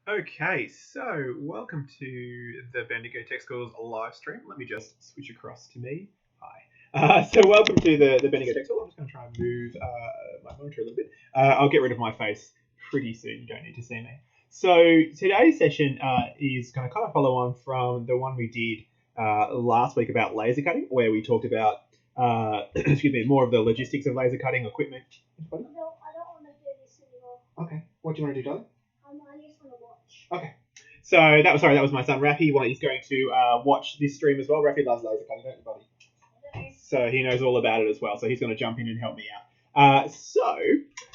Okay, so welcome to the Bendigo Tech Schools live stream. Let me just switch across to me. Hi. So welcome to the Bendigo Tech School. I'm just going to try and move my monitor a little bit. I'll get rid of my face pretty soon. You don't need to see me. So today's session is going to kind of follow on from the one we did last week about laser cutting, where we talked about excuse me, more of the logistics of laser cutting equipment. No, I don't want to do this anymore. Okay, what do you want to do, darling? I just want to watch. Okay. So that was my son Rafi. He's going to watch this stream as well. Rafi loves laser cutting, don't you, buddy? So he knows all about it as well. So he's going to jump in and help me out.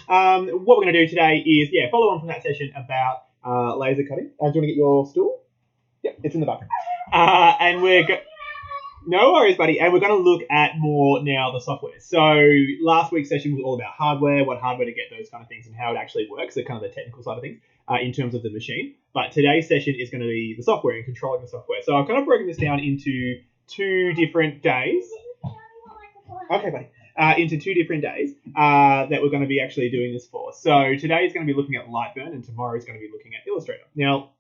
What we're going to do today is follow on from that session about laser cutting. Do you want to get your stool? Yep, it's in the bathroom. And no worries, buddy. And we're going to look at more now the software. So last week's session was all about hardware, what hardware to get, those kind of things, and how it actually works. So kind of the technical side of things in terms of the machine. But today's session is going to be the software and controlling the software. So I've kind of broken this down into 2 different days. Okay, buddy. Into 2 different days that we're going to be actually doing this for. So today is going to be looking at LightBurn, and tomorrow is going to be looking at Illustrator. Now,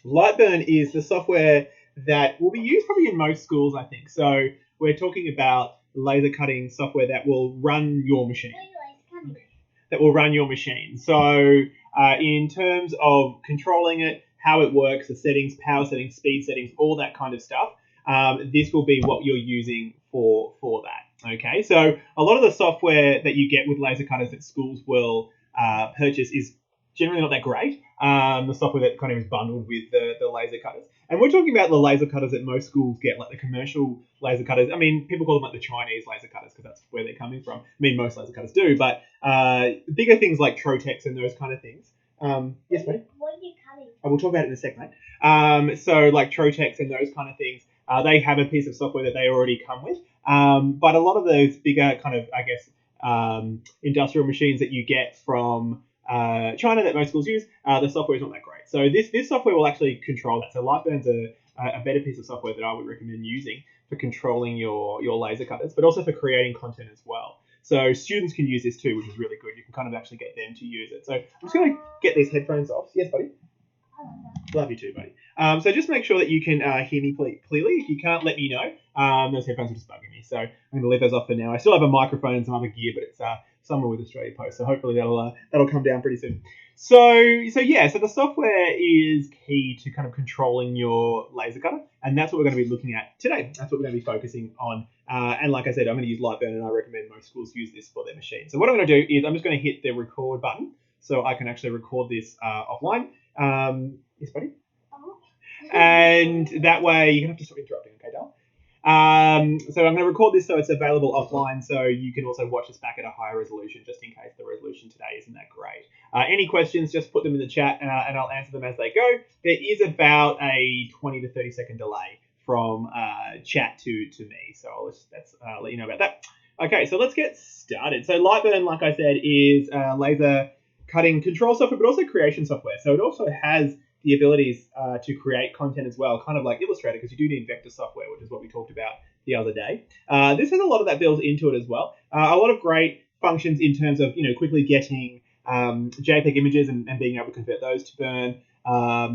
LightBurn is the software that will be used probably in most schools, I think. So we're talking about laser cutting software that will run your machine. That will run your machine. So in terms of controlling it, how it works, the settings, power settings, speed settings, all that kind of stuff, this will be what you're using for that. Okay, so a lot of the software that you get with laser cutters that schools will purchase is generally not that great. The software that kind of is bundled with the laser cutters. And we're talking about the laser cutters that most schools get, like the commercial laser cutters. I mean, people call them like the Chinese laser cutters because that's where they're coming from. I mean, most laser cutters do, but bigger things like Trotex and those kind of things. Yes, buddy? What are you cutting? We'll talk about it in a sec, mate. So like Trotex and those kind of things, they have a piece of software that they already come with. But a lot of those bigger kind of, I guess, industrial machines that you get from China that most schools use, the software is not that great. So this software will actually control that. So LightBurn's a better piece of software that I would recommend using for controlling your laser cutters, but also for creating content as well. So students can use this too, which is really good. You can kind of actually get them to use it. So I'm just going to get these headphones off. Yes, buddy? Love you too, buddy. So just make sure that you can hear me clearly. If you can't, let me know. Those headphones are just bugging me. So I'm going to leave those off for now. I still have a microphone and some other gear, but it's somewhere with Australia Post. So hopefully that'll come down pretty soon. So the software is key to kind of controlling your laser cutter, and that's what we're going to be looking at today. That's what we're going to be focusing on. And like I said, I'm going to use LightBurn, and I recommend most schools use this for their machine. So what I'm going to do is I'm just going to hit the record button so I can actually record this offline. Yes, buddy? And that way, you're going to have to stop interrupting, okay, Dal? So I'm going to record this so it's available offline, so you can also watch this back at a higher resolution, just in case the resolution today isn't that great. Any questions, just put them in the chat, and I'll answer them as they go. There is about a 20 to 30 second delay from chat to me, so I'll let you know about that. Okay, so let's get started. So LightBurn, like I said, is laser cutting control software, but also creation software. So it also has the abilities to create content as well, kind of like Illustrator, because you do need vector software, which is what we talked about the other day. This has a lot of that built into it as well. A lot of great functions in terms of quickly getting JPEG images and being able to convert those to burn,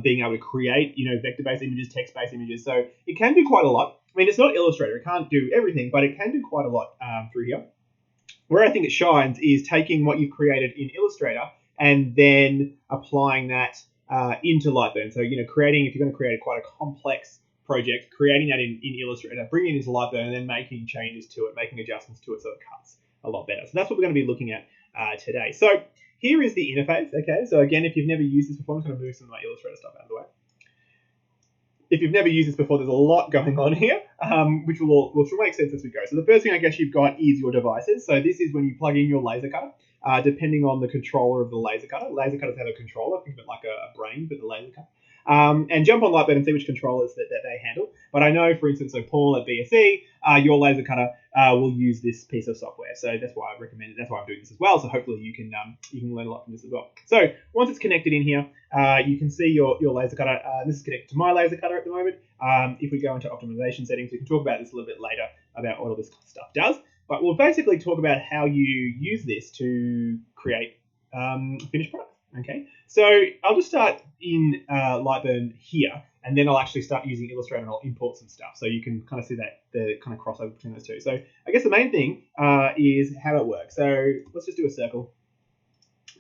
being able to create vector-based images, text-based images. So it can do quite a lot. I mean, it's not Illustrator; it can't do everything, but it can do quite a lot through here. Where I think it shines is taking what you've created in Illustrator and then applying that into LightBurn. So, if you're going to create quite a complex project, creating that in Illustrator, bringing it into LightBurn, and then making changes to it, making adjustments to it so it cuts a lot better. So that's what we're going to be looking at today. So here is the interface. Okay, so again, if you've never used this before, I'm just going to move some of my Illustrator stuff out of the way. If you've never used this before, there's a lot going on here, which will make sense as we go. So the first thing I guess you've got is your devices. So this is when you plug in your laser cutter. Depending on the controller of the laser cutter. Laser cutters have a controller, think of it like a brain, but the laser cutter. And jump on LightBurn and see which controllers that they handle. But I know, for instance, so Paul at BSE, your laser cutter will use this piece of software. So that's why I recommend it. That's why I'm doing this as well. So hopefully you can learn a lot from this as well. So once it's connected in here, you can see your laser cutter. This is connected to my laser cutter at the moment. If we go into optimization settings, we can talk about this a little bit later about what all this stuff does. But we'll basically talk about how you use this to create finished products. Okay, so I'll just start in LightBurn here, and then I'll actually start using Illustrator and I'll import some stuff, so you can kind of see that the kind of crossover between those two. So I guess the main thing is how it works. So let's just do a circle,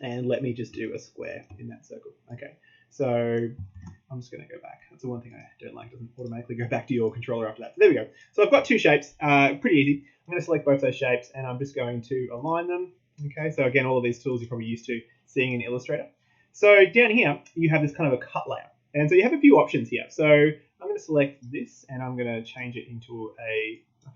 and let me just do a square in that circle. Okay, so I'm just going to go back. That's the one thing I don't like. It doesn't automatically go back to your controller after that. So there we go. So I've got two shapes. Pretty easy. I'm going to select both those shapes, and I'm just going to align them. Okay, so again, all of these tools you're probably used to seeing in Illustrator. So down here, you have this kind of a cut layer. And so you have a few options here. So I'm going to select this, and I'm going to change it into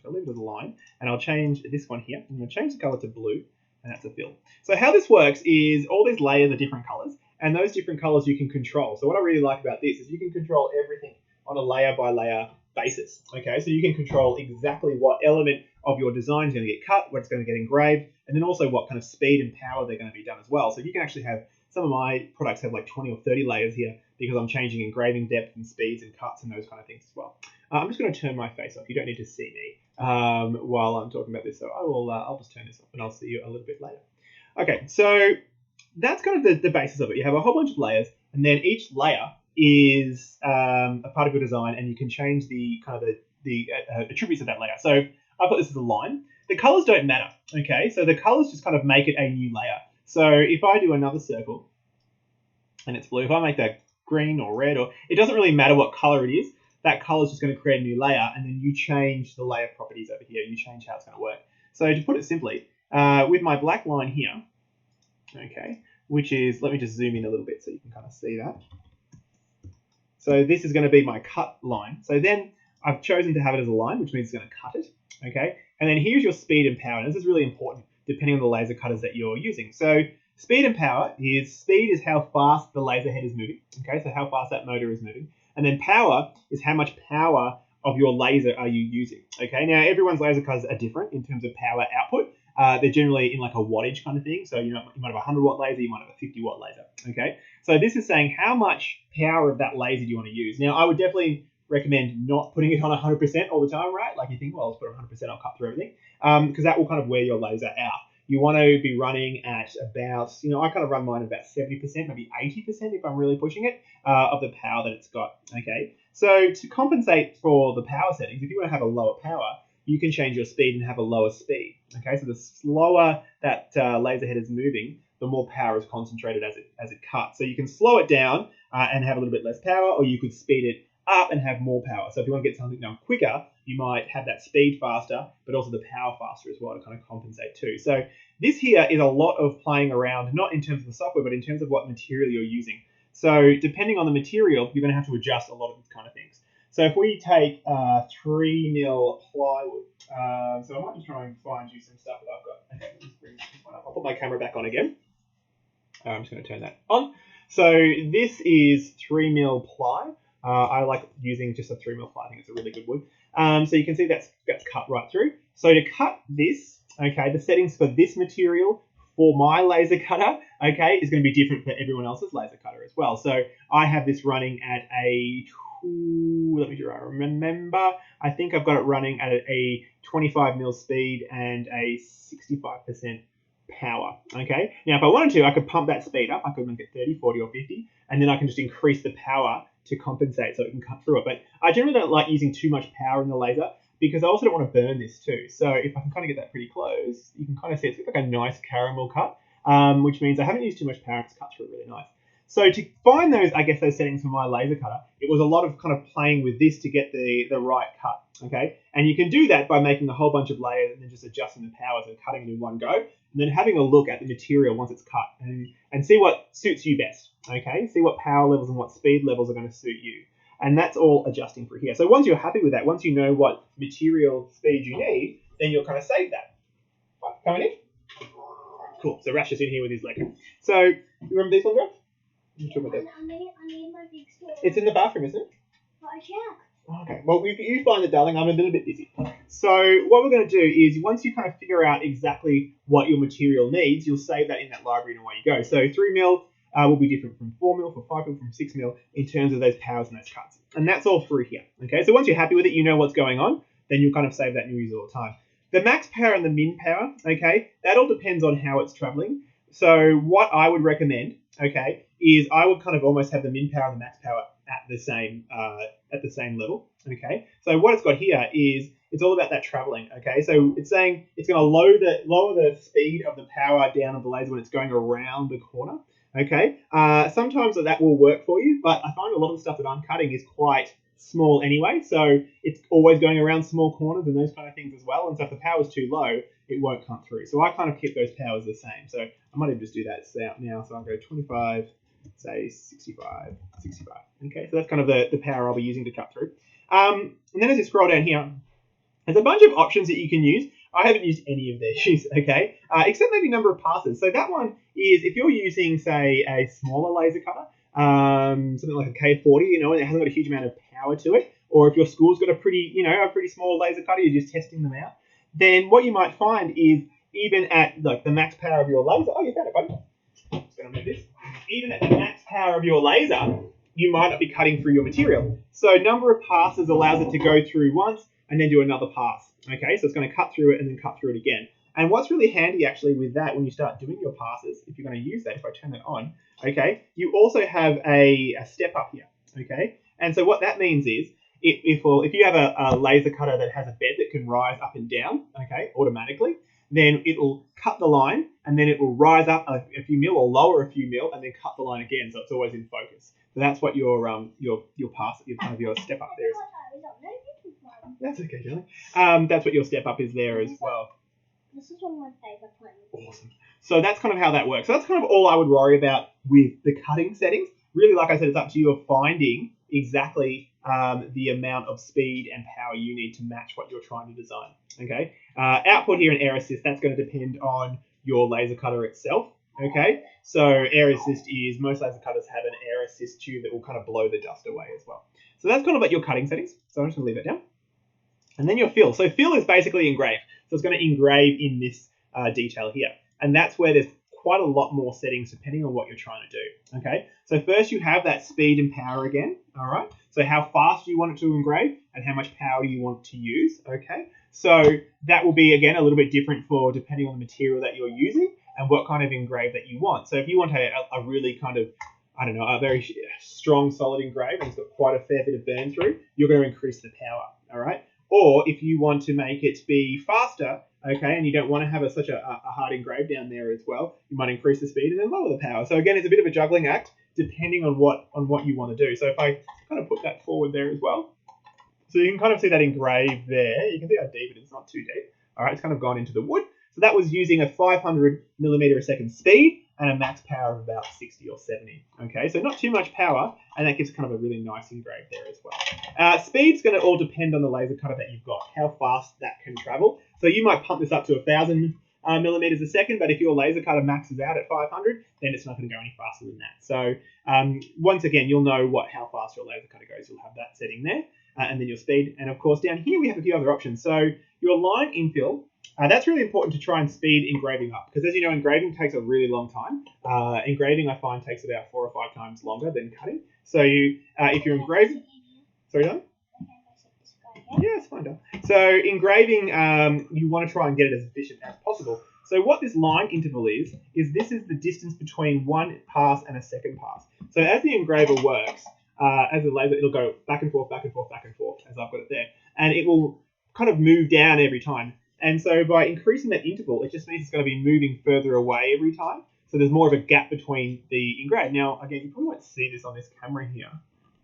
I'll leave it as a line, and I'll change this one here. I'm going to change the color to blue, and that's a fill. So how this works is all these layers are different colors, and those different colors you can control. So what I really like about this is you can control everything on a layer by layer basis. Okay, so you can control exactly what element of your design is going to get cut, what's going to get engraved, and then also what kind of speed and power they're going to be done as well. So you can actually have, some of my products have like 20 or 30 layers here because I'm changing engraving depth and speeds and cuts and those kind of things as well. I'm just going to turn my face off. You don't need to see me while I'm talking about this. So I'll just turn this off and I'll see you a little bit later. Okay, so that's kind of the basis of it. You have a whole bunch of layers, and then each layer is a part of your design, and you can change the kind of the attributes of that layer. So I put this as a line. The colors don't matter, okay? So the colors just kind of make it a new layer. So if I do another circle and it's blue, if I make that green or red, or it doesn't really matter what color it is, that color is just going to create a new layer, and then you change the layer properties over here. You change how it's going to work. So to put it simply, with my black line here, okay, which is, let me just zoom in a little bit so you can kind of see that. So this is going to be my cut line. So then I've chosen to have it as a line, which means it's going to cut it, okay? And then here's your speed and power. And this is really important depending on the laser cutters that you're using. So speed and power is how fast the laser head is moving, okay? So how fast that motor is moving. And then power is how much power of your laser are you using, okay? Now, everyone's laser cutters are different in terms of power output. They're generally in like a wattage kind of thing. So you might have a 100 watt laser, you might have a 50 watt laser, okay? So this is saying how much power of that laser do you want to use. Now, I would definitely recommend not putting it on 100% all the time, right? Like you think, well, I'll put it on 100%, I'll cut through everything, because that will kind of wear your laser out. You want to be running at about, I kind of run mine at about 70%, maybe 80% if I'm really pushing it, of the power that it's got, okay? So to compensate for the power settings, if you want to have a lower power, you can change your speed and have a lower speed, okay? So the slower that laser head is moving, the more power is concentrated as it cuts. So you can slow it down and have a little bit less power, or you could speed it up and have more power. So if you want to get something done quicker, you might have that speed faster, but also the power faster as well to kind of compensate too. So this here is a lot of playing around, not in terms of the software, but in terms of what material you're using. So depending on the material, you're going to have to adjust a lot of these kind of things. So if we take 3mm plywood, so I might just try and find you some stuff that I've got. Okay, let me just bring this one up. I'll put my camera back on again. I'm just going to turn that on. So this is 3mm ply. I like using just a 3mm ply. I think it's a really good wood. So you can see that's cut right through. So to cut this, okay, the settings for this material for my laser cutter, okay, is going to be different for everyone else's laser cutter as well. So I have this running at a, let me try to remember, I think I've got it running at a 25mm speed and a 65% power, okay? Now, if I wanted to, I could pump that speed up. I could make it 30, 40, or 50, and then I can just increase the power to compensate so it can cut through it. But I generally don't like using too much power in the laser because I also don't want to burn this too. So if I can kind of get that pretty close, you can kind of see it's like a nice caramel cut, which means I haven't used too much power. It's cut through really nice. So to find those, I guess, those settings for my laser cutter, it was a lot of kind of playing with this to get the right cut, okay? And you can do that by making a whole bunch of layers and then just adjusting the powers and cutting it in one go, and then having a look at the material once it's cut and see what suits you best, okay? See what power levels and what speed levels are going to suit you. And that's all adjusting for here. So once you're happy with that, once you know what material speed you need, then you'll kind of save that. Right, coming in? Cool, so Rash is in here with his Lego. So, you remember this one, Josh? I need my big scale. It's in the bathroom, isn't it? But I can't. Okay, well, you find it, darling. I'm a little bit busy. So what we're going to do is once you kind of figure out exactly what your material needs, you'll save that in that library and away you go. So 3mm will be different from 4mm, from 5mm, from 6mm in terms of those powers and those cuts. And that's all through here. Okay, so once you're happy with it, you know what's going on, then you'll kind of save that and use it all the time. The max power and the min power, okay, that all depends on how it's traveling. So what I would recommend okay, is I would kind of almost have the min power and the max power at the same level. Okay, so what it's got here is it's all about that traveling. Okay, so it's saying it's going to lower the speed of the power down of the laser when it's going around the corner. Okay, sometimes that will work for you, but I find a lot of the stuff that I'm cutting is quite small anyway, so it's always going around small corners and those kind of things as well. And so if the power's too low, it won't come through. So I kind of keep those powers the same. So I might even just do that now. So I'll go 25, say 65, 65. Okay, so that's kind of the power I'll be using to cut through. And then as you scroll down here, there's a bunch of options that you can use. I haven't used any of these, okay, except maybe number of passes. So that one is if you're using, say, a smaller laser cutter, something like a K40, you know, and it hasn't got a huge amount of power to it, or if your school's got a pretty small laser cutter, you're just testing them out, then what you might find is even at like the max power of your laser, oh, you found it, buddy. I'm just going to move this. Even at the max power of your laser, you might not be cutting through your material. So number of passes allows it to go through once and then do another pass. Okay, so it's going to cut through it and then cut through it again. And what's really handy actually with that when you start doing your passes, if you're going to use that, if I turn it on, okay, you also have a step up here, okay? And so what that means is if you have a laser cutter that has a bed that can rise up and down, okay, automatically, then it'll cut the line and then it will rise up a few mil or lower a few mil and then cut the line again, so it's always in focus. So that's what your pass, your step up there is. That's okay, Julie. That's what your step up is there as well. This is one of my favorite planes. Awesome. So that's kind of how that works. So that's kind of all I would worry about with the cutting settings. Really, like I said, it's up to you of finding exactly the amount of speed and power you need to match what you're trying to design. Okay. Output here and air assist, that's going to depend on your laser cutter itself. Okay. So air assist is, most laser cutters have an air assist tube that will kind of blow the dust away as well. So that's kind of like your cutting settings. So I'm just going to leave it down. And then your fill. So fill is basically engrave. So it's going to engrave in this detail here. And that's where there's quite a lot more settings depending on what you're trying to do. Okay. So first you have that speed and power again. All right. So how fast do you want it to engrave and how much power you want to use. Okay. So that will be, again, a little bit different for depending on the material that you're using and what kind of engrave that you want. So if you want a really kind of, I don't know, a very strong solid engrave and it's got quite a fair bit of burn through, you're going to increase the power. All right. Or if you want to make it be faster, okay, and you don't want to have such a hard engrave down there as well, you might increase the speed and then lower the power. So again, it's a bit of a juggling act depending on what you want to do. So if I kind of put that forward there as well, so you can kind of see that engrave there. You can see how deep it is, not too deep. All right, it's kind of gone into the wood. So that was using a 500 millimeter a second speed and a max power of about 60 or 70. Okay, so not too much power, and that gives kind of a really nice engrave there as well. Speed's going to all depend on the laser cutter that you've got, how fast that can travel. So you might pump this up to 1,000 millimeters a second, but if your laser cutter maxes out at 500, then it's not going to go any faster than that. So once again, you'll know how fast your laser cutter goes. You'll have that setting there, and then your speed. And of course, down here we have a few other options. So your line infill. That's really important to try and speed engraving up because, as you know, engraving takes a really long time. Engraving, I find, takes about 4 or 5 times longer than cutting. So if you're engraving... Sorry, Don? Yeah, it's fine, Don. So engraving, you want to try and get it as efficient as possible. So what this line interval is this is the distance between one pass and a second pass. So as the engraver works, as the laser, it'll go back and forth, back and forth, back and forth, as I've got it there. And it will kind of move down every time. And so by increasing that interval, it just means it's going to be moving further away every time. So there's more of a gap between the engrave. Now, again, you probably won't see this on this camera here.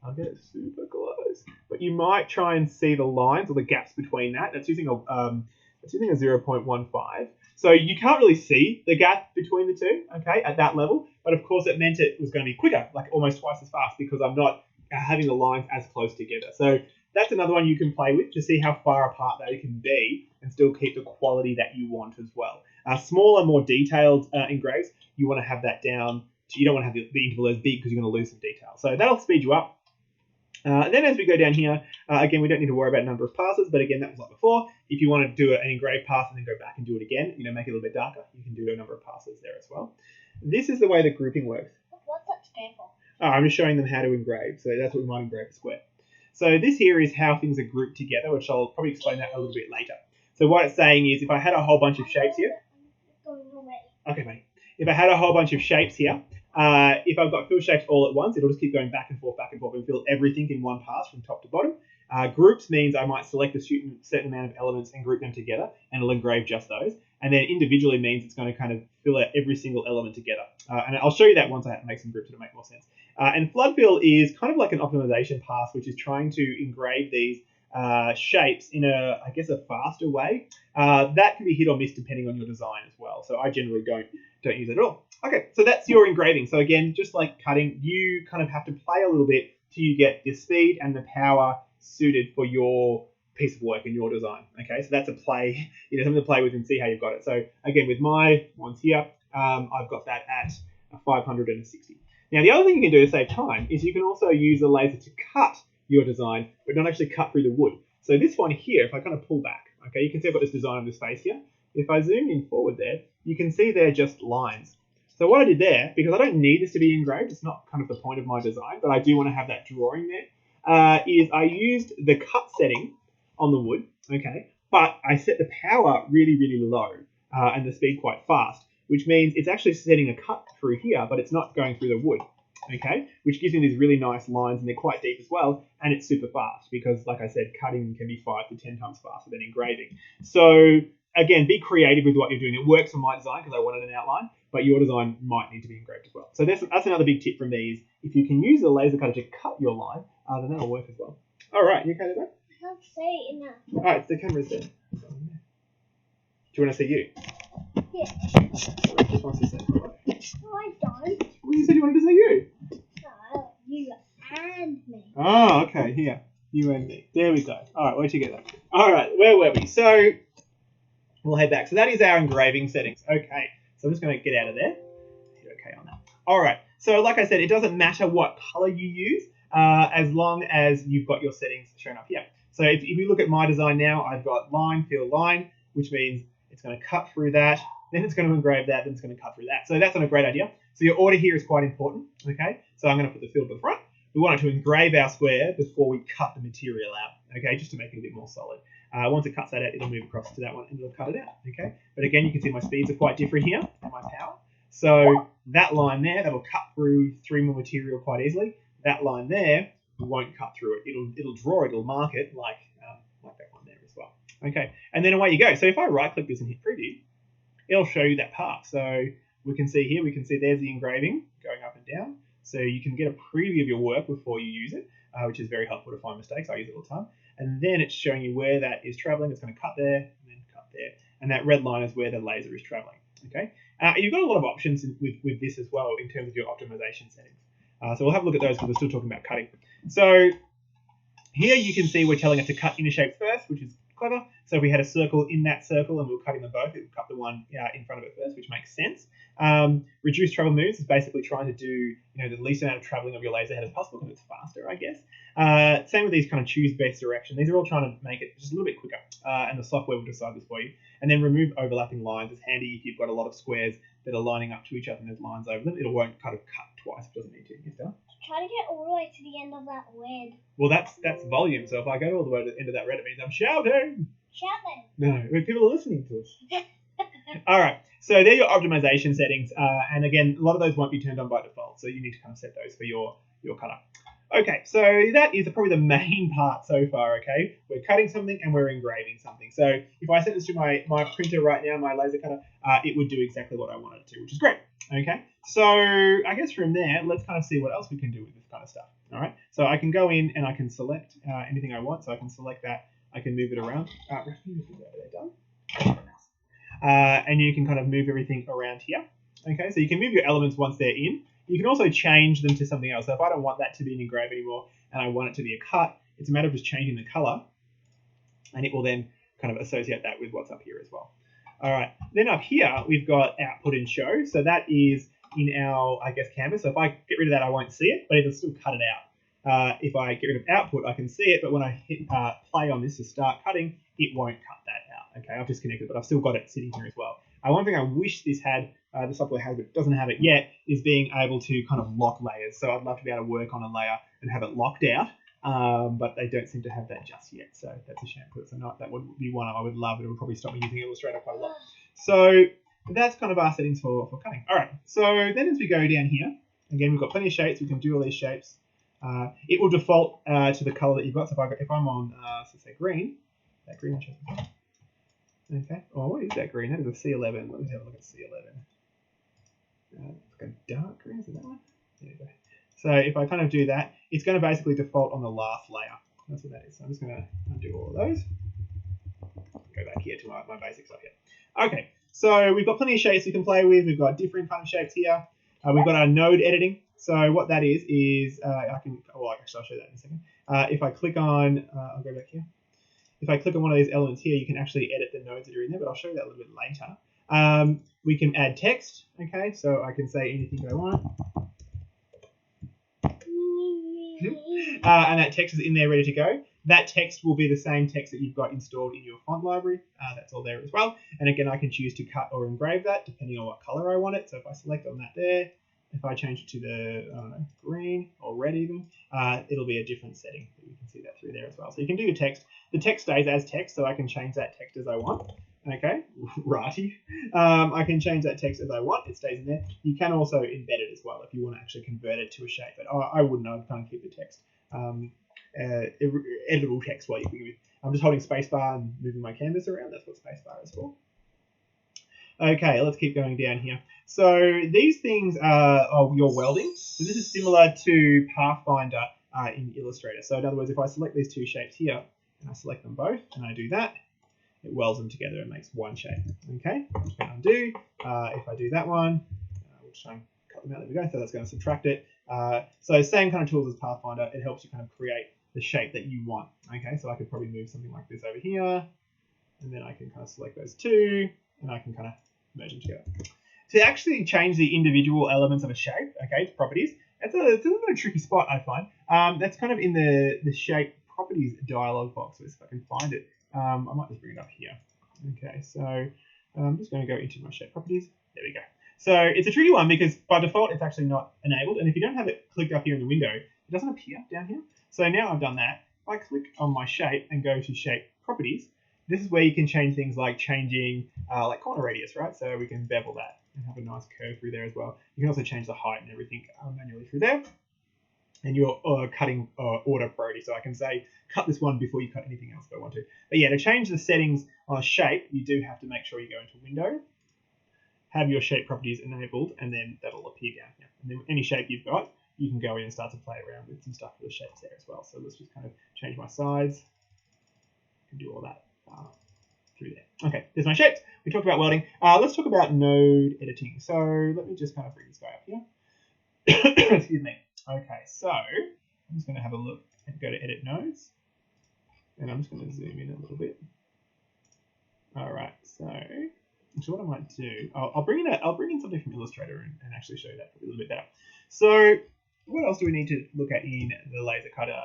I'll get it super close. But you might try and see the lines or the gaps between that. That's using a 0.15. So you can't really see the gap between the two, okay, at that level. But of course, it meant it was going to be quicker, like almost twice as fast because I'm not having the lines as close together. So that's another one you can play with to see how far apart they can be and still keep the quality that you want as well. Smaller, more detailed engraves, you want to have that down. You don't want to have the interval as big because you're going to lose some detail. So that'll speed you up. Then as we go down here, again, we don't need to worry about number of passes, but again, that was like before. If you want to do an engraved pass and then go back and do it again, make it a little bit darker, you can do a number of passes there as well. This is the way the grouping works. What's that stand for? I'm just showing them how to engrave. So that's what we might engrave a square. So this here is how things are grouped together, which I'll probably explain that a little bit later. So what it's saying is if I had a whole bunch of shapes here. Okay, mate. If I had a whole bunch of shapes here, If I've got fill shapes all at once, it'll just keep going back and forth, and fill everything in one pass from top to bottom. Groups means I might select a certain amount of elements and group them together, and it'll engrave just those. And then individually means it's going to kind of fill out every single element together. And I'll show you that once I make some groups to make more sense. And flood fill is kind of like an optimization pass, which is trying to engrave these shapes in a faster way. That can be hit or miss depending on your design as well. So I generally don't use it at all. Okay, so that's your engraving. So again, just like cutting, you kind of have to play a little bit till you get the speed and the power suited for your piece of work and your design. Okay, so that's a play, something to play with and see how you've got it. So again, with my ones here, I've got that at a 560. Now, the other thing you can do to save time is you can also use a laser to cut your design, but not actually cut through the wood. So this one here, if I kind of pull back, okay, you can see I've got this design on this face here. If I zoom in forward there, you can see they're just lines. So what I did there, because I don't need this to be engraved, it's not kind of the point of my design, but I do want to have that drawing there, is I used the cut setting on the wood, okay, but I set the power really, really low and the speed quite fast, which means it's actually setting a cut through here, but it's not going through the wood, okay, which gives me these really nice lines, and they're quite deep as well, and it's super fast because, like I said, cutting can be 5 to 10 times faster than engraving. So again, be creative with what you're doing. It works on my design because I wanted an outline, but your design might need to be engraved as well. So that's another big tip from me is if you can use a laser cutter to cut your line, then that'll work as well. All right, you okay with that? I can't see enough. All right, the camera's there. Do you want to see you? Yeah. Just wants to see. All right. No, I don't. Well, you said you wanted to see you. No, you and me. Oh, okay. Here, you and me. There we go. All right, where'd you get that? All right, where were we? So we'll head back. So that is our engraving settings. Okay, so I'm just going to get out of there. Hit OK on that. All right. So like I said, it doesn't matter what color you use as long as you've got your settings shown up here. So if we look at my design now, I've got line, fill, line, which means it's going to cut through that, then it's going to engrave that, then it's going to cut through that. So that's not a great idea. So your order here is quite important, okay? So I'm going to put the fill to the front. We want it to engrave our square before we cut the material out, okay, just to make it a bit more solid. Once it cuts that out, it'll move across to that one and it'll cut it out, okay? But again, you can see my speeds are quite different here and my power. So that line there, that'll cut through 3 more material quite easily. That line there won't cut through it. It'll draw it, it'll mark it like that one there as well. Okay, and then away you go. So if I right-click this and hit preview, it'll show you that path. So we can see here, there's the engraving going up and down. So you can get a preview of your work before you use it, which is very helpful to find mistakes. I use it all the time. And then it's showing you where that is traveling. It's going to cut there and then cut there. And that red line is where the laser is traveling. Okay. You've got a lot of options with this as well in terms of your optimization settings. So we'll have a look at those because we're still talking about cutting. So here you can see we're telling it to cut inner shapes first, which is clever. So if we had a circle in that circle and we were cutting them both, it would cut the one in front of it first, which makes sense. Reduce travel moves is basically trying to do the least amount of traveling of your laser head as possible because it's faster, I guess. Same with these kind of choose best direction. These are all trying to make it just a little bit quicker, and the software will decide this for you. And then remove overlapping lines. It's handy if you've got a lot of squares that are lining up to each other and there's lines over them. It won't kind of cut twice if it doesn't need to. Yes, Dale? Try to get all the way to the end of that red. Well, that's volume. So if I go all the way to the end of that red, it means I'm shouting. Shouting. No, people are listening to us. All right, so they're your optimization settings, and again, a lot of those won't be turned on by default, so you need to kind of set those for your cutter. Okay, so that is probably the main part so far, okay? We're cutting something and we're engraving something. So if I sent this to my printer right now, my laser cutter, it would do exactly what I wanted it to, which is great, okay? So I guess from there, let's kind of see what else we can do with this kind of stuff, all right? So I can go in and I can select anything I want, so I can select that, I can move it around. And you can kind of move everything around here, okay? So you can move your elements once they're in. You can also change them to something else. So if I don't want that to be an engrave anymore and I want it to be a cut, it's a matter of just changing the color and it will then kind of associate that with what's up here as well. All right, then up here, we've got output and show. So that is in our, I guess, canvas. So if I get rid of that, I won't see it, but it'll still cut it out. If I get rid of output, I can see it, but when I hit play on this to start cutting, it won't cut that out. Okay, I've disconnected, but I've still got it sitting here as well. One thing I wish this had, the software has, but doesn't have it yet, is being able to kind of lock layers. So I'd love to be able to work on a layer and have it locked out, but they don't seem to have that just yet. So that's a shame, because that would be one I would love. It would probably stop me using Illustrator quite a lot. So that's kind of our settings for cutting. All right, so then as we go down here, Again, we've got plenty of shapes. We can do all these shapes. It will default to the color that you've got. So if I'm on, so say green, that green shape. Okay. Oh, what is that green? That is a C11. Let me have a look at C11. It's like a dark green. Is it that one? There you go. So if I kind of do that, it's going to basically default on the last layer. That's what that is. So I'm just going to undo all of those. Go back here to my basic stuff here. Okay. So we've got plenty of shapes we can play with. We've got different kind of shapes here. We've got our node editing. So what that is I can, well, actually I'll show that in a second. If I click on, I'll go back here. If I click on one of these elements here, you can actually edit the nodes that are in there, but I'll show you that a little bit later. We can add text, okay? So I can say anything I want. And that text is in there ready to go. That text will be the same text that you've got installed in your font library. That's all there as well. And again, I can choose to cut or engrave that depending on what color I want it. So if I select on that there, if I change it to the, I don't know, green or red even, it'll be a different setting. You can see that through there as well. So you can do your text. The text stays as text, so I can change that text as I want. Okay, righty. I can change that text as I want. It stays in there. You can also embed it as well if you want to actually convert it to a shape. But I wouldn't. I'd kind of keep the text. Editable text while you begin with. I'm just holding spacebar and moving my canvas around. That's what spacebar is for. Okay, let's keep going down here. So these things are your welding. So this is similar to Pathfinder in Illustrator. So in other words, if I select these two shapes here, and I select them both, and I do that, it welds them together and makes one shape. Okay, I'm just going to undo. If I do that one, we'll try and cut them out. There we go. So that's going to subtract it. So same kind of tools as Pathfinder. It helps you kind of create the shape that you want. Okay, so I could probably move something like this over here, and then I can kind of select those two, and I can kind of merge them together. To actually change the individual elements of a shape, okay, its properties, it's a little bit of a tricky spot, I find. That's kind of in the shape properties dialog box. If I can find it, I might just bring it up here. Okay, so I'm just going to go into my shape properties. There we go. So it's a tricky one because by default it's actually not enabled, and if you don't have it clicked up here in the window, it doesn't appear down here. So now I've done that. If I click on my shape and go to shape properties, this is where you can change things like changing like corner radius, right? So we can bevel that and have a nice curve through there as well. You can also change the height and everything manually through there. And your cutting order priority. So I can say, cut this one before you cut anything else if I want to. But yeah, to change the settings on a shape, you do have to make sure you go into Window, have your shape properties enabled, and then that'll appear down here. And then any shape you've got, you can go in and start to play around with some stuff for the shapes there as well. So let's just kind of change my size. I can do all that through there. Okay, there's my shapes. We talked about welding. Let's talk about node editing. So let me just kind of bring this guy up here. Excuse me. Okay, so I'm just going to have a look and go to edit nodes. And I'm just going to zoom in a little bit. All right, so what I might do, I'll bring in something from Illustrator and actually show you that a little bit better. So what else do we need to look at in the laser cutter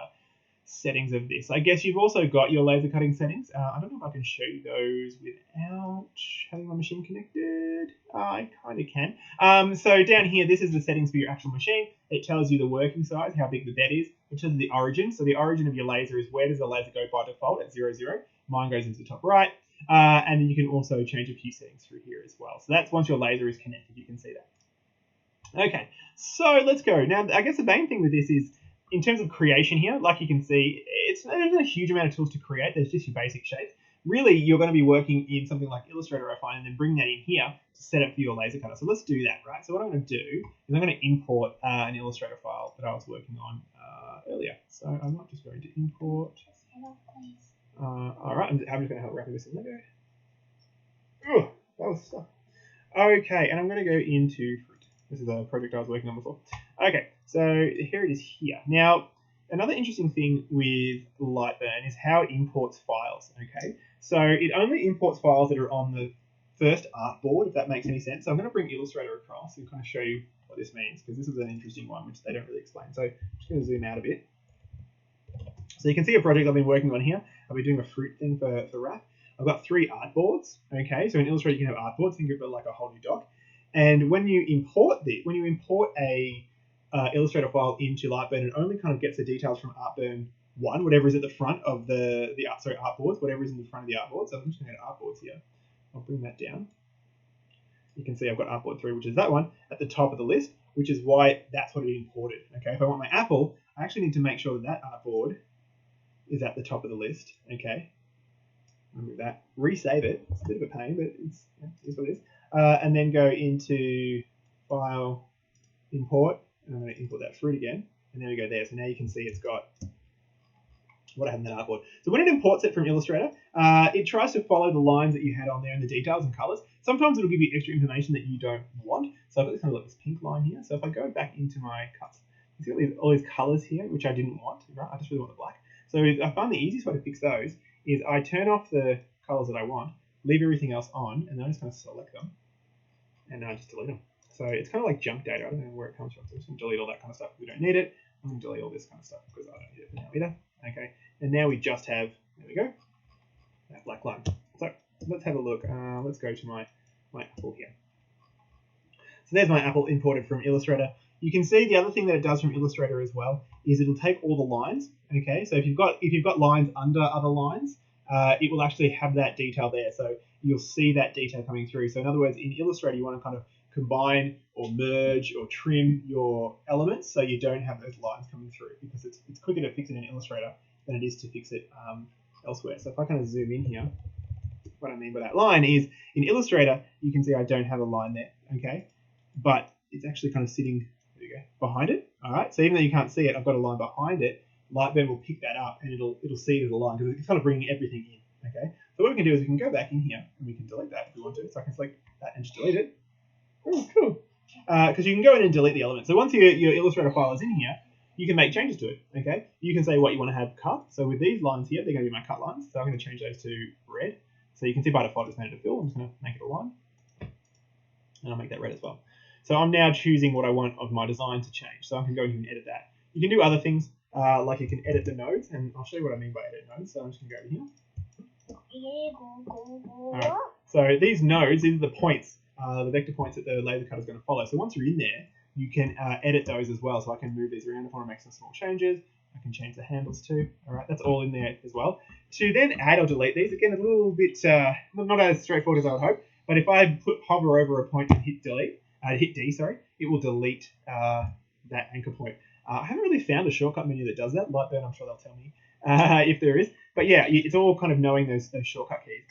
settings of this? I guess you've also got your laser cutting settings. I don't know if I can show you those without having my machine connected. I kind of can. So down here, this is the settings for your actual machine. It tells you the working size, how big the bed is. It tells you the origin. So the origin of your laser is where does the laser go by default at 0, 0. Mine goes into the top right. And then you can also change a few settings through here as well. So that's once your laser is connected, you can see that. Okay, so let's go. Now, I guess the main thing with this is, in terms of creation here, like you can see, there's not a huge amount of tools to create. There's just your basic shapes. Really, you're going to be working in something like Illustrator, I find, and then bring that in here to set up for your laser cutter. So let's do that, right? So what I'm going to do is I'm going to import an Illustrator file that I was working on earlier. So I'm not just going to import. All right, I'm just going to help wrap this in Lego. Oh, that was stuff. Okay, and I'm going to go into Fruit. This is a project I was working on before. Okay, so here it is here. Now, another interesting thing with LightBurn is how it imports files, okay? So it only imports files that are on the first artboard, if that makes any sense. So I'm going to bring Illustrator across and kind of show you what this means, because this is an interesting one, which they don't really explain. So I'm just going to zoom out a bit. So you can see a project I've been working on here. I'll be doing a fruit thing for wrap. I've got 3 artboards, okay? So in Illustrator, you can have artboards, think of it like a whole new doc. And when you import a Illustrator file into LightBurn, it only kind of gets the details from Artburn 1, whatever is at the front of artboards, whatever is in the front of the artboard. So I'm just going to go to artboards here. I'll bring that down. You can see I've got artboard 3, which is that one, at the top of the list. which is why that's what it imported. Okay, if I want my apple, I actually need to make sure that that artboard is at the top of the list. Okay, remove that, resave it. It's a bit of a pain, but it's what it is. And then go into File, Import, and I'm going to import that fruit again. And there we go there. So now you can see it's got what I have in that artboard. So when it imports it from Illustrator, it tries to follow the lines that you had on there and the details and colors. Sometimes it'll give you extra information that you don't want. So I've got this kind of like this pink line here. So if I go back into my cuts, you see all these colors here, which I didn't want, right? I just really want the black. So I find the easiest way to fix those is I turn off the colors that I want, leave everything else on, and then I just kind of select them, and then I just delete them. So it's kind of like junk data. I don't know where it comes from. So I'm just going to delete all that kind of stuff if we don't need it. I'm going to delete all this kind of stuff because I don't need it for now either. Okay, and now we just have, there we go, that black line. So let's have a look. Let's go to my apple here. So there's my apple imported from Illustrator. You can see the other thing that it does from Illustrator as well is it'll take all the lines. Okay, so if you've got lines under other lines, it will actually have that detail there. So you'll see that detail coming through. So in other words, in Illustrator, you want to kind of combine or merge or trim your elements so you don't have those lines coming through, because it's quicker to fix it in Illustrator than it is to fix it elsewhere. So if I kind of zoom in here, what I mean by that line is in Illustrator, you can see I don't have a line there, okay? But it's actually kind of sitting, there you go, behind it, all right? So even though you can't see it, I've got a line behind it. LightBurn will pick that up and it'll see it as a line because it's kind of bringing everything in, okay? So what we can do is we can go back in here and we can delete that if we want to. So I can select that and just delete it. Oh, cool. Because you can go in and delete the element. So once your Illustrator file is in here, you can make changes to it, okay? You can say what you want to have cut. So with these lines here, they're going to be my cut lines. So I'm going to change those to red. So you can see by default it's made it a fill. I'm just going to make it a line. And I'll make that red as well. So I'm now choosing what I want of my design to change. So I can go in here and edit that. You can do other things, like you can edit the nodes. And I'll show you what I mean by edit nodes. So I'm just going to go over here. All right. So these nodes, these are the points, the vector points that the laser cutter is going to follow. So once you're in there, you can edit those as well. So I can move these around if I want to make some small changes. I can change the handles too. All right, that's all in there as well. To then add or delete these, again, a little bit not as straightforward as I would hope. But if I hover over a point and hit delete, hit D, sorry, it will delete that anchor point. I haven't really found a shortcut menu that does that. LightBurn, I'm sure they'll tell me if there is. But yeah, it's all kind of knowing those shortcut keys,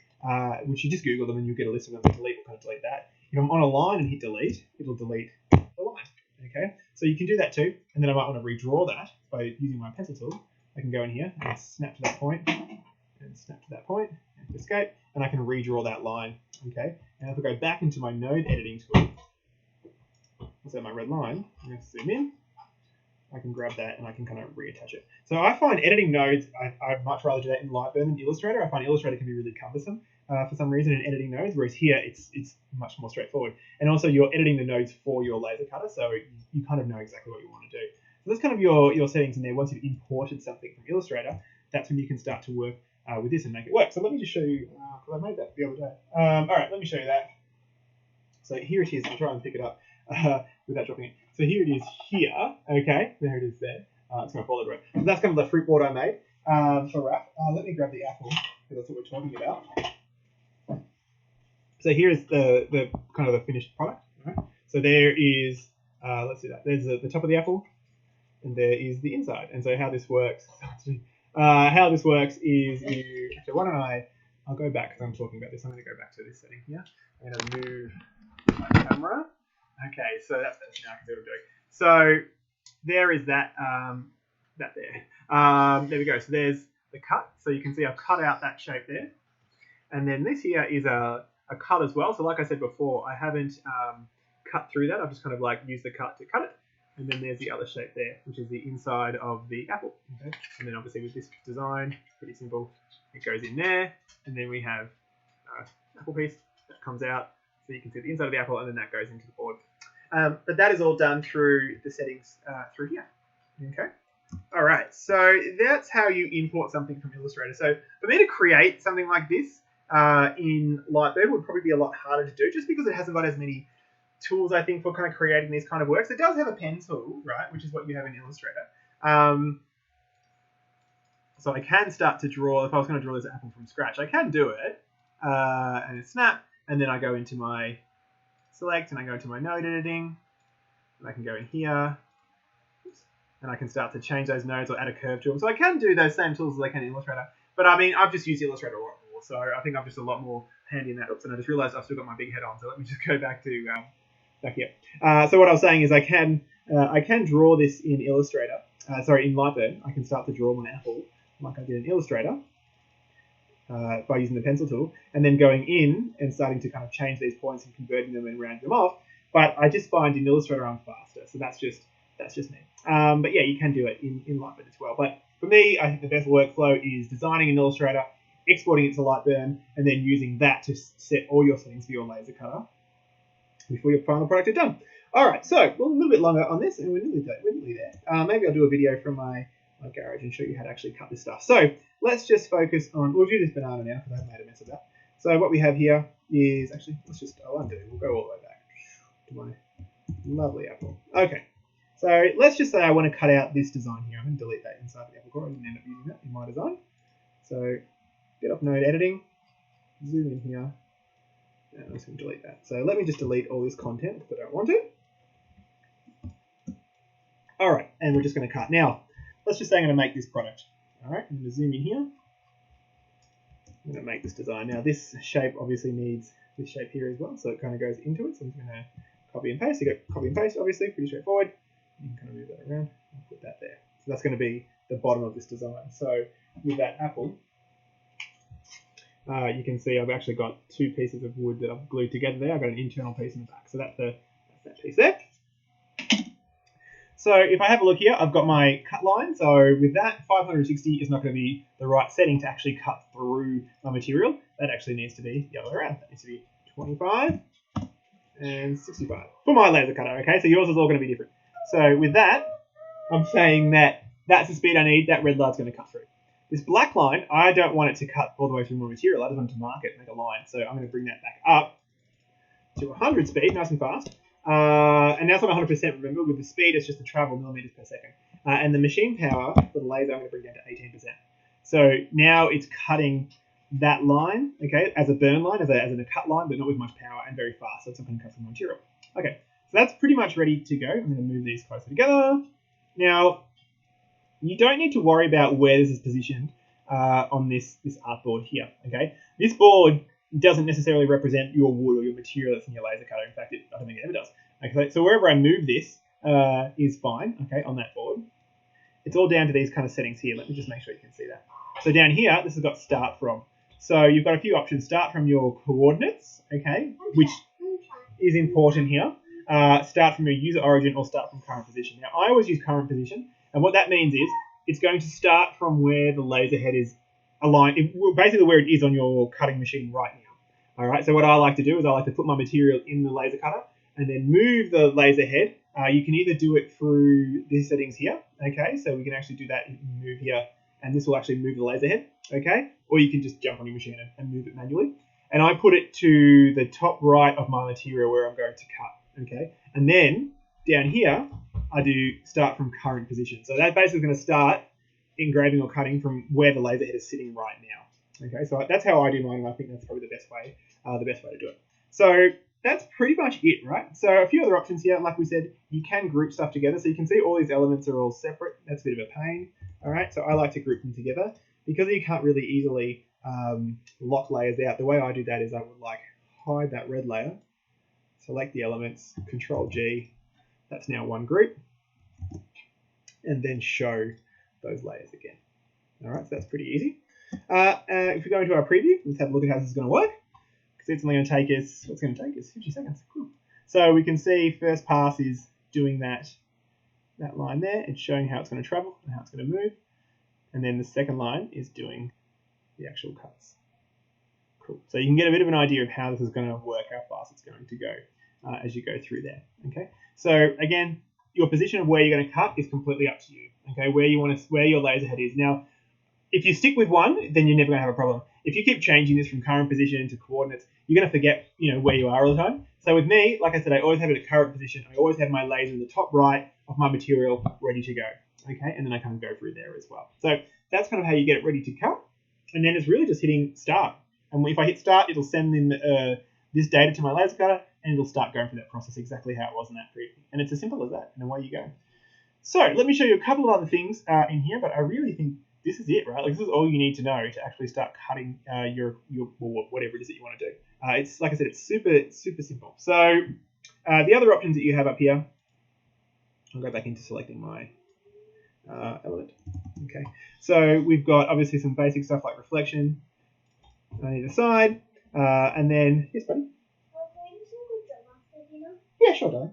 which you just Google them and you'll get a list of them. Delete will kind of delete that. If I'm on a line and hit delete, it'll delete the line. Okay, so you can do that too. And then I might want to redraw that by using my pencil tool. I can go in here and snap to that point, and snap to that point, and escape, and I can redraw that line. Okay, and if I go back into my node editing tool, so my red line, I'm going to zoom in. I can grab that and I can kind of reattach it. So I find editing nodes, I'd much rather do that in LightBurn than Illustrator. I find Illustrator can be really cumbersome for some reason in editing nodes, whereas here it's much more straightforward. And also you're editing the nodes for your laser cutter, so you kind of know exactly what you want to do. So that's kind of your settings in there. Once you've imported something from Illustrator, that's when you can start to work with this and make it work. So let me just show you, because I made that the other day. All right, let me show you that. So here it is. I'll try and pick it up without dropping it. So here it is here. Okay, there it is there. It's going to follow the road. So that's kind of the fruit board I made for wrap. Let me grab the apple, because that's what we're talking about. So here is the kind of the finished product. Right? So there is, let's see that. There's the top of the apple, and there is the inside. And so how this works, is you, actually why don't I'll go back because I'm talking about this. I'm going to go back to this setting here. I'm going to move my camera. Okay, so that's now I can see what I'm doing. So there is that there. There we go. So there's the cut. So you can see I've cut out that shape there. And then this here is a cut as well. So like I said before, I haven't cut through that. I've just kind of like used the cut to cut it. And then there's the other shape there, which is the inside of the apple. Okay. And then obviously with this design, pretty simple. It goes in there. And then we have an apple piece that comes out. So you can see the inside of the apple, and then that goes into the board. But that is all done through the settings through here. Okay. All right. So that's how you import something from Illustrator. So for me to create something like this in LightBurn would probably be a lot harder to do, just because it hasn't got as many tools, I think, for kind of creating these kind of works. It does have a pen tool, right, which is what you have in Illustrator. So I can start to draw. If I was going to draw this apple from scratch, I can do it. And snap. And then I go into my select and I go to my node editing. and I can go in here, and I can start to change those nodes or add a curve to them. So I can do those same tools as I can in Illustrator, but I mean, I've just used Illustrator a lot more, so I think I'm just a lot more handy in that. Oops, and I just realized I've still got my big head on, so let me just go back to back here. So what I was saying is I can draw this in Illustrator, in LightBurn. I can start to draw my apple like I did in Illustrator by using the pencil tool, and then going in and starting to kind of change these points and converting them and rounding them off. But I just find in Illustrator I'm faster, so that's just me. But yeah, you can do it in LightBurn as well. But for me, I think the best workflow is designing in Illustrator, exporting it to LightBurn, and then using that to set all your settings for your laser cutter before your final product is done. All right, so a little bit longer on this, and we're nearly there. Maybe I'll do a video from my garage and show you how to actually cut this stuff. So let's just focus on, we'll do this banana now because I've made a mess of that. So what we have here is, actually, I'll undo, we'll go all the way back to my lovely apple. Okay, so let's just say I want to cut out this design here. I'm going to delete that inside the apple core. I didn't end up using that in my design. So get off node editing, zoom in here, and I'm just going to delete that. So let me just delete all this content because I don't want it. All right, and we're just going to cut. Now, let's just say I'm going to make this product. All right, I'm going to zoom in here. I'm going to make this design. Now, this shape obviously needs this shape here as well, so it kind of goes into it. So I'm just going to copy and paste. You got copy and paste, obviously, pretty straightforward. You can kind of move that around and put that there. So that's going to be the bottom of this design. So with that apple, you can see I've actually got two pieces of wood that I've glued together there. I've got an internal piece in the back. So that's that piece there. So if I have a look here, I've got my cut line. So with that, 560 is not going to be the right setting to actually cut through my material. That actually needs to be the other way around. That needs to be 25 and 65 for my laser cutter. Okay, so yours is all going to be different. So with that, I'm saying that that's the speed I need. That red line's going to cut through. This black line, I don't want it to cut all the way through my material. I just want it to mark it, make a line. So I'm going to bring that back up to 100 speed, nice and fast. And now it's not 100%, remember, with the speed, it's just the travel millimeters per second. And the machine power for the laser, I'm going to bring down to 18%. So now it's cutting that line, okay, as a burn line, as a cut line, but not with much power and very fast. So it's not going to cut through my material. Okay, so that's pretty much ready to go. I'm going to move these closer together. Now, you don't need to worry about where this is positioned on this artboard here, okay? This board doesn't necessarily represent your wood or your material that's in your laser cutter. In fact, I don't think it ever does. Okay, so wherever I move this is fine, okay, on that board. It's all down to these kind of settings here. Let me just make sure you can see that. So down here, this has got start from. So you've got a few options. Start from your coordinates, okay, which is important here. Start from your user origin or start from current position. Now, I always use current position, and what that means is it's going to start from where the laser head is aligned, basically where it is on your cutting machine right now. All right, so what I like to do is I like to put my material in the laser cutter and then move the laser head. You can either do it through these settings here, okay, so we can actually do that, move here, and this will actually move the laser head, okay, or you can just jump on your machine and move it manually. And I put it to the top right of my material where I'm going to cut, okay, and then down here, I do start from current position. So that's basically going to start engraving or cutting from where the laser head is sitting right now. Okay, so that's how I do mine, and I think that's probably the best way to do it. So that's pretty much it, right? So a few other options here. Like we said, you can group stuff together. So you can see all these elements are all separate. That's a bit of a pain. All right, so I like to group them together because you can't really easily lock layers out. The way I do that is I would like hide that red layer, select the elements, Control G. That's now one group, and then show those layers again. All right, so that's pretty easy. If we go into our preview, let's have a look at how this is going to work. Because it's only going to take us, what's going to take us? 50 seconds. Cool. So we can see first pass is doing that line there. It's showing how it's going to travel and how it's going to move. And then the second line is doing the actual cuts. Cool. So you can get a bit of an idea of how this is going to work, how fast it's going to go as you go through there. Okay. So again, your position of where you're going to cut is completely up to you. Okay, where your laser head is. Now, if you stick with one, then you're never going to have a problem. If you keep changing this from current position to coordinates, you're going to forget, where you are all the time. So with me, like I said, I always have it at current position. I always have my laser in the top right of my material ready to go. Okay, and then I kind of go through there as well. So that's kind of how you get it ready to cut. And then it's really just hitting start. And if I hit start, it'll send in this data to my laser cutter. and it'll start going through that process exactly how it was in that preview. And it's as simple as that, and away you go. So let me show you a couple of other things in here, but I really think this is it, right? Like this is all you need to know to actually start cutting your whatever it is that you want to do. It's like I said, it's super simple. So the other options that you have up here, I'll go back into selecting my element. Okay, so we've got obviously some basic stuff like reflection on either side, and then yes, buddy. Yeah, sure, darling.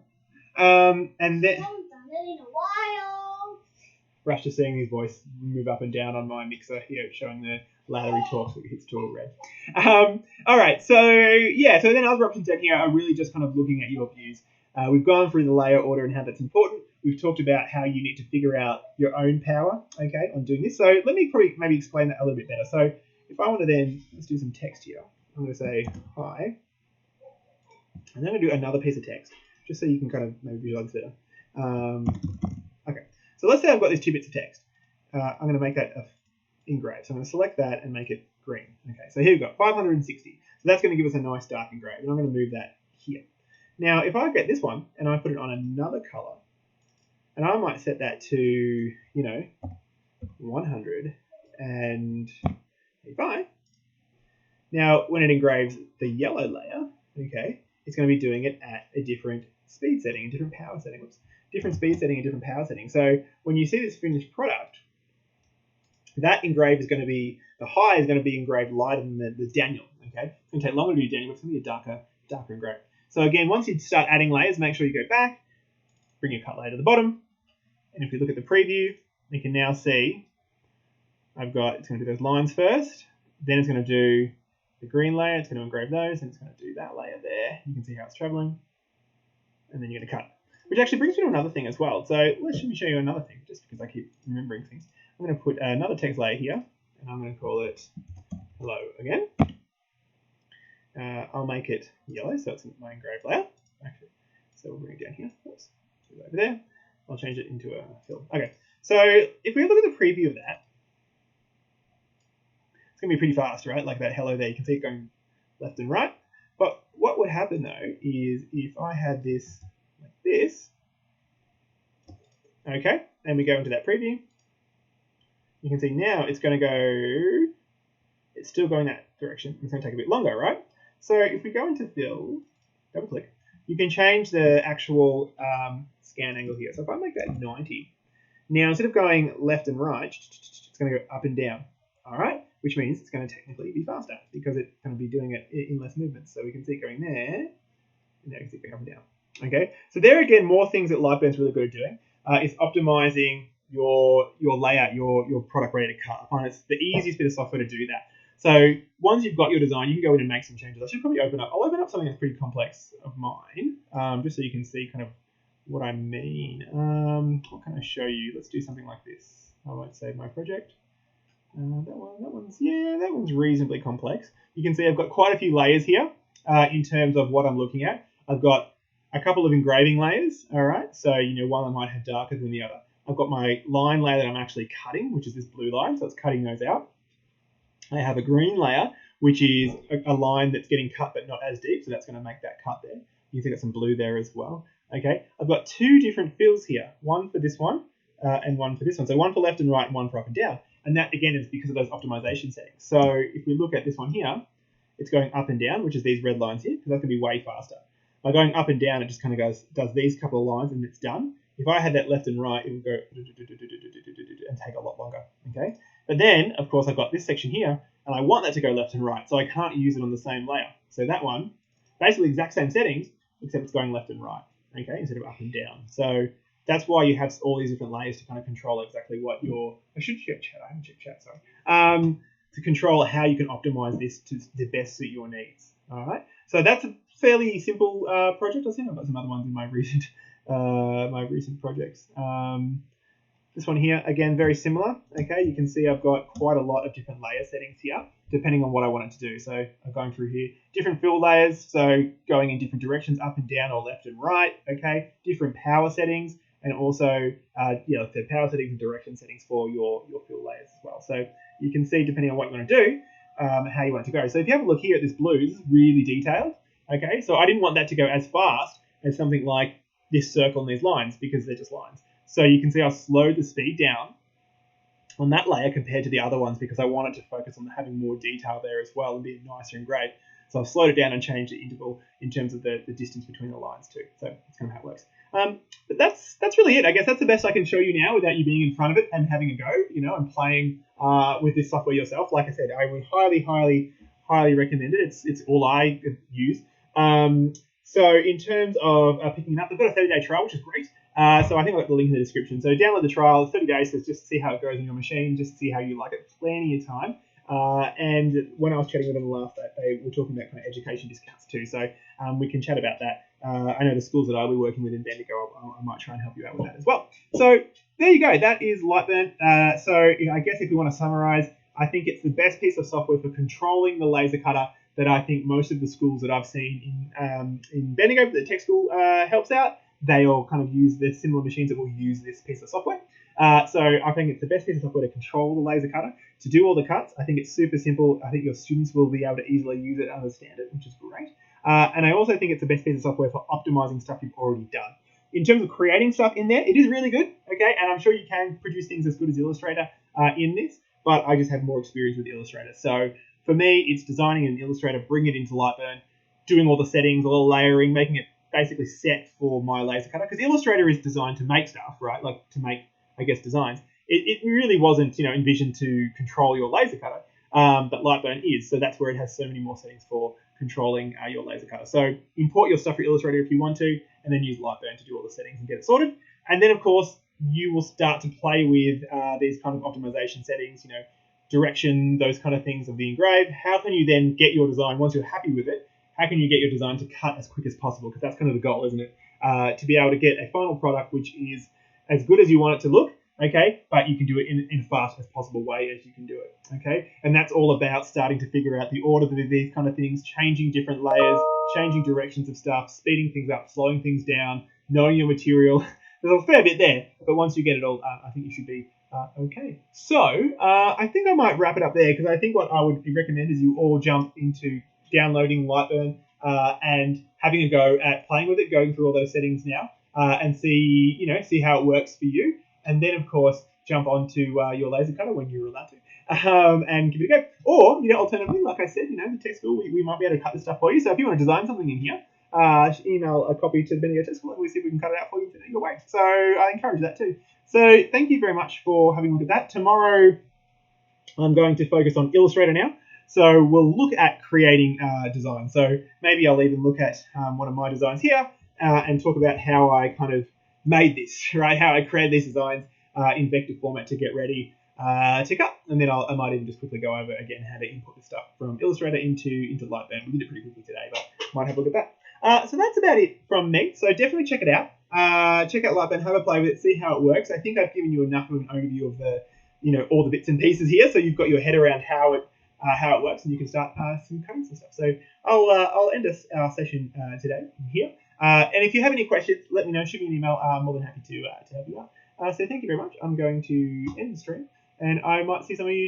And then. In a while. Rush to seeing his voice move up and down on my mixer here, showing the louder he talks that hits to all red. All right, so yeah, so then other options down here are really just kind of looking at your views. We've gone through the layer order and how that's important. We've talked about how you need to figure out your own power, okay, on doing this. So let me maybe explain that a little bit better. So if I want to then, let's do some text here. I'm going to say hi, and then I'm going to do another piece of text, just so you can kind of maybe visualize better. Okay, so let's say I've got these 2 bits of text. I'm going to make that engraved. So I'm going to select that and make it green. Okay, so here we've got 560. So that's going to give us a nice dark engrave, and I'm going to move that here. Now, if I get this one and I put it on another color, and I might set that to, 185. Now, when it engraves the yellow layer, okay, it's going to be doing it at a different speed setting, a different power setting. Oops. Different speed setting and different power setting. So when you see this finished product, that engrave is going to be, the high is going to be engraved lighter than the Daniel. Okay, it's going to take longer to do Daniel, but it's going to be a darker engrave. So again, once you start adding layers, make sure you go back, bring your cut layer to the bottom, and if you look at the preview, you can now see it's going to do those lines first, then it's going to do the green layer, it's going to engrave those, and it's going to do that layer there. You can see how it's traveling, and then you're going to cut. Which actually brings me to another thing as well. So let me show you another thing, just because I keep remembering things. I'm going to put another text layer here, and I'm going to call it hello again. I'll make it yellow, so it's my engraved layer. Actually, so we'll bring it down here. Oops, put it over there. I'll change it into a fill. Okay, so if we look at the preview of that, it's going to be pretty fast, right? Like that hello there, you can see it going left and right. But what would happen though is if I had this like this, okay, and we go into that preview, you can see now it's going to go, it's still going that direction. It's going to take a bit longer, right? So if we go into fill, double click, you can change the actual scan angle here. So if I make that 90, now instead of going left and right, it's going to go up and down, all right? Which means it's going to technically be faster because it's going to be doing it in less movements. So we can see it going there, and now you can see it going up and down. Okay, so there again, more things that LightBurn's really good at doing is optimizing your layout, your product ready to cut. I find it's the easiest bit of software to do that. So once you've got your design, you can go in and make some changes. I should probably I'll open up something that's pretty complex of mine, just so you can see kind of what I mean. What can I show you? Let's do something like this. I won't save my project. That one's reasonably complex. You can see I've got quite a few layers here in terms of what I'm looking at. I've got a couple of engraving layers, all right? So, one I might have darker than the other. I've got my line layer that I'm actually cutting, which is this blue line, so it's cutting those out. I have a green layer, which is a line that's getting cut but not as deep, so that's going to make that cut there. You can see got some blue there as well. Okay, I've got two different fills here, one for this one and one for this one. So one for left and right and one for up and down. And that, again, is because of those optimization settings. So if we look at this one here, it's going up and down, which is these red lines here, because that's going to be way faster. By going up and down, it just kind of does these couple of lines and it's done. If I had that left and right, it would go and take a lot longer, okay? But then, of course, I've got this section here, and I want that to go left and right, so I can't use it on the same layer. So that one, basically exact same settings, except it's going left and right, okay, instead of up and down. So that's why you have all these different layers to kind of control exactly what I should check chat, I haven't checked chat, sorry. To control how you can optimize this to the best suit your needs, all right? So that's a fairly simple project. I think I've got some other ones in my recent projects. This one here, again, very similar. Okay, you can see I've got quite a lot of different layer settings here, depending on what I want it to do. So I'm going through here, different fill layers, so going in different directions, up and down or left and right. Okay, different power settings, and also the power settings and direction settings for your fill layers as well. So you can see, depending on what you want to do, how you want it to go. So if you have a look here at this blue, this is really detailed. Okay, so I didn't want that to go as fast as something like this circle and these lines because they're just lines. So you can see I slowed the speed down on that layer compared to the other ones because I wanted to focus on having more detail there as well and being nicer and great. So I've slowed it down and changed the interval in terms of the distance between the lines too. So that's kind of how it works. But that's really it. I guess that's the best I can show you now without you being in front of it and having a go, and playing with this software yourself. Like I said, I would highly recommend it. It's all I use. So in terms of picking it up, they've got a 30-day trial, which is great. So I think I've got the link in the description. So download the trial. It's 30 days, so just see how it goes on your machine, just see how you like it. Plenty of time. And when I was chatting with them last, they were talking about kind of education discounts too. So we can chat about that. I know the schools that I'll be working with in Bendigo, I might try and help you out with that as well. So there you go. That is LightBurn. So I guess if we want to summarize, I think it's the best piece of software for controlling the laser cutter that I think most of the schools that I've seen in Bendigo, the tech school, helps out. They all kind of use the similar machines that will use this piece of software. So I think it's the best piece of software to control the laser cutter, to do all the cuts. I think it's super simple. I think your students will be able to easily use it and understand it, which is great. And I also think it's the best piece of software for optimizing stuff you've already done. In terms of creating stuff in there, it is really good, okay? And I'm sure you can produce things as good as Illustrator in this, but I just have more experience with Illustrator. So for me, it's designing in Illustrator, bringing it into LightBurn, doing all the settings, all the layering, making it basically set for my laser cutter. Because Illustrator is designed to make stuff, right? Like to make, I guess, designs. It really wasn't, envisioned to control your laser cutter, but LightBurn is. So that's where it has so many more settings for controlling your laser cutter. So import your stuff for Illustrator if you want to, and then use LightBurn to do all the settings and get it sorted. And then, of course, you will start to play with these kind of optimization settings, direction, those kind of things of the engrave. How can you then get your design, once you're happy with it, how can you get your design to cut as quick as possible? Because that's kind of the goal, isn't it? To be able to get a final product which is as good as you want it to look, okay, but you can do it in a fast as possible way as you can do it, okay? And that's all about starting to figure out the order of these kind of things, changing different layers, changing directions of stuff, speeding things up, slowing things down, knowing your material. There's a fair bit there, but once you get it all, I think you should be okay. So I think I might wrap it up there because I think what I would recommend is you all jump into downloading LightBurn and having a go at playing with it, going through all those settings now and see how it works for you. And then, of course, jump onto your laser cutter when you're allowed to and give it a go. Or, alternatively, like I said, the tech school, we might be able to cut this stuff for you. So if you want to design something in here, email a copy to the Bendigo Tech School and we'll see if we can cut it out for you your way. So I encourage that too. So thank you very much for having a look at that. Tomorrow, I'm going to focus on Illustrator now. So we'll look at creating design. So maybe I'll even look at one of my designs here and talk about how I kind of made this, right? How I created these designs in vector format to get ready to cut. And then I might even just quickly go over again how to import the stuff from Illustrator into LightBurn. We did it pretty quickly today, but might have a look at that. So that's about it from me. So definitely check it out. Check out LightBurn, have a play with it, see how it works. I think I've given you enough of an overview of the, all the bits and pieces here, so you've got your head around how it works, and you can start some coding some stuff. So I'll end our session today here. And if you have any questions, let me know. Shoot me an email. I'm more than happy to help you out. So thank you very much. I'm going to end the stream, and I might see some of you